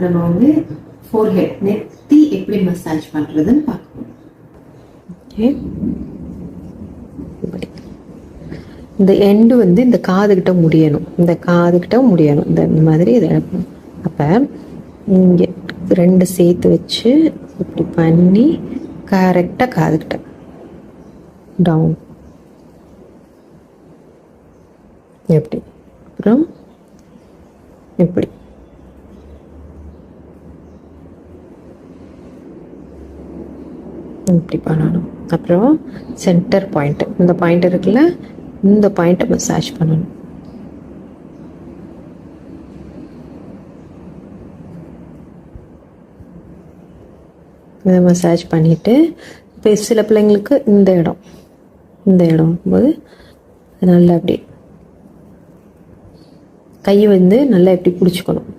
நம்ம வந்து ஃபோர்ஹெட் நெத்தி எப்படி மசாஜ் பண்றதுன்னு பார்க்கணும். ஓகே, இந்த எண்டு வந்து இந்த காதுகிட்ட முடியணும், இந்த காதுகிட்ட முடியணும், இந்த மாதிரி இதை எடுக்கணும். அப்போ இங்கே ரெண்டு சேர்த்து வச்சு இப்படி பண்ணி கரெக்டாக காதுகிட்ட டவுன் எப்படி, அப்புறம் இப்படி இப்படி பண்ணணும். அப்புறம் சென்டர் பாயிண்ட், இந்த பாயிண்ட் இருக்குல்ல, இந்த பாயிண்ட்டை மசாஜ் பண்ணணும். இதை மசாஜ் பண்ணிவிட்டு இப்போ சில பிள்ளைங்களுக்கு இந்த இடம் போது நல்லா அப்படி கை வந்து நல்லா எப்படி பிடிச்சிக்கணும்.